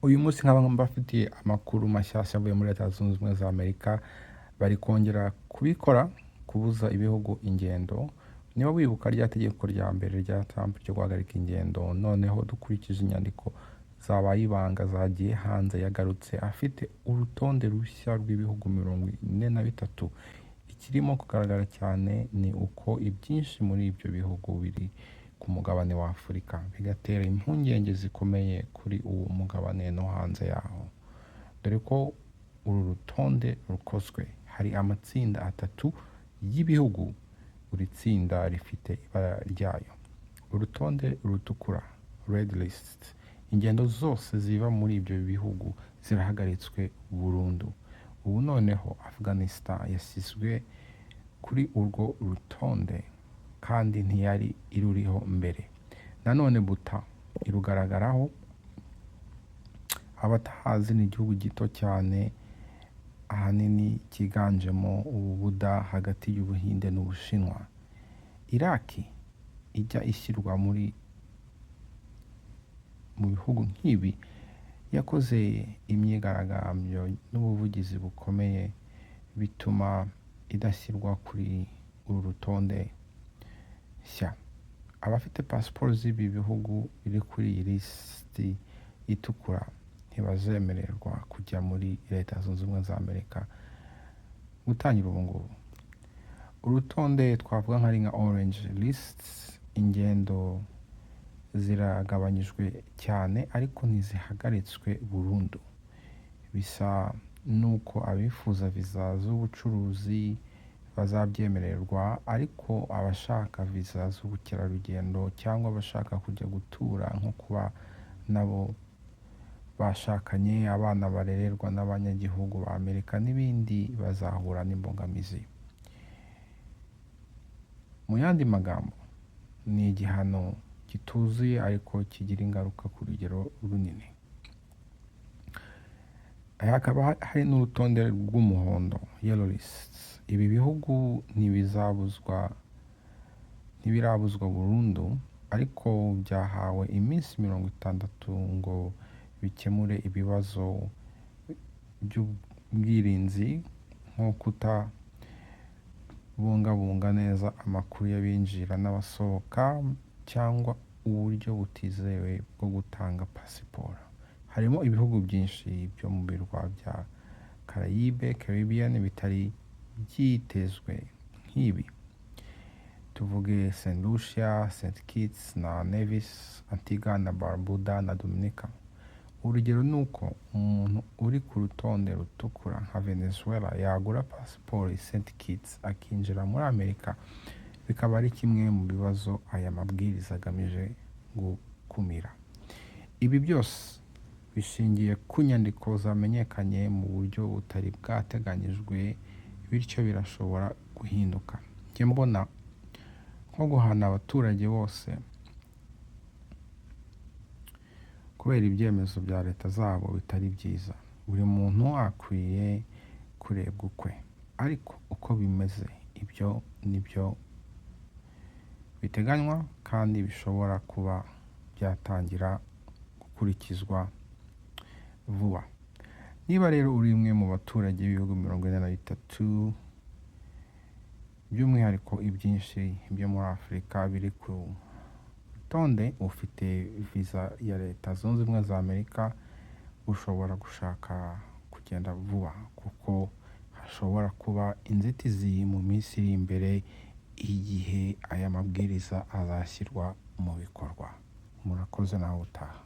uyu munsi nkaba mbafitiye amakuru mashyashya avuye muri Leta Zunze Ubumwe za Amerika. Bari kongera kubikora, kubuza ibihugu ingendo. Niba wibuka rya tegeko rya mbere rya Trump ryo guhagarika ingendo, noneho dukurikije inyandiko zabaye ibanga zagiye hanze, yagarutse afite urutonde rushya rw'ibihugu 43. Ikirimo kugaragara cyane ni uko ibyinshi muri ibyo bihugu biri ku mugabane wa Afurika, bigatera impungenge zikomeye kuri uwo mugabane no hanze yaho, dore ko uru rutonde rukozwe hari amatsinda 3 y'ibihugu. Buri tsinda rifite ibara ryayo. Urutonde rutukura, red list, ingendo zose ziva muri ibyo bihugu zirahagaritswe burundu. Ubu noneho Afghanistan yashyizwe kuri urwo rutonde kandi ntiyari iruriho mbere. Nanone Bhutan irugaragaraho. Abatahazi ni igihugu gito cyane, ahanini cyiganjemo ububuda hagati y'Ubuhinde n'Ubushinwa. Iraki ijya ishyirwa mu bihugu nk'ibi yakoze imyigaragambyo n'ubuvugizi bukomeye bituma idashyirwa kuri uru rutonde nshya. Abafite pasiporo z'ibi bihugu biri kuri iyi lisiti itukura ntibazemererwa kujya muri Leta Zunze Ubumwe za Amerika gutangira ubu ngubu. Urutonde twavuga nka orange list, ingendo ziragabanyijwe cyane ariko ntizihagaritswe burundu. Bisa nuko abifuza viza z'ubucuruzi bazabyemererwa, ariko abashaka viza z'ubukerarugendo cyangwa abashaka kujya gutura nko kuba nabo bashakanye, abana barererwa n'abanyagihugu ba Amerika n'ibindi bazahura n'imbogamizi. Mu yandi magambo, ni igihano kituzuye ariko kigira ingaruka ku rugero runini. Hakaba hari n'urutonde rw'umuhondo, yellow list. Ibi bihugu ntibirabuzwa burundu, ariko byahawe iminsi 60 ngo bikemure ibibazo by'ubwirinzi nko kutabungabunga neza amakuru y'abinjira n'abasohoka cyangwa uburyo butizewe bwo gutanga pasiporo. Harimo ibihugu byinshi byo mu birwa bya Caribbean bitari byitezwe nk'ibi. Tuvuge St. Lucia, St. Kitts na Nevis, Antigua na Barbuda na Dominica. Urugero ni uko umuntu uri ku rutonde rutukura nka Venezuela yagura pasiporo i St. Kitts akinjira muri Amerika, bikaba ari kimwe mu bibazo aya mabwiriza agamije gukumira. Ibi byose bishingiye ku nyandiko zamenyekanye mu buryo butari bwateganyijwe, bityo birashobora guhinduka. Njye mbona nko guhana abaturage bose kubera ibyemezo bya leta zabo bitari byiza. Buri muntu akwiye kurebwa ukwe, ariko uko bimeze ibyo nibyo biteganywa kandi bishobora kuba byatangira gukurikizwa vuba. Niba rero uri umwe mu baturage b'ibihugu 43, by'umwihariko ibyinshi byo muri Afurika biri ku rutonde, ufite viza ya Leta Zunze Ubumwe za Amerika, ushobora gushaka kugenda vuba kuko hashobora kuba inzitizi mu minsi iri imbere igihe aya mabwiriza azashyirwa mu bikorwa. Murakoze nawe utaha.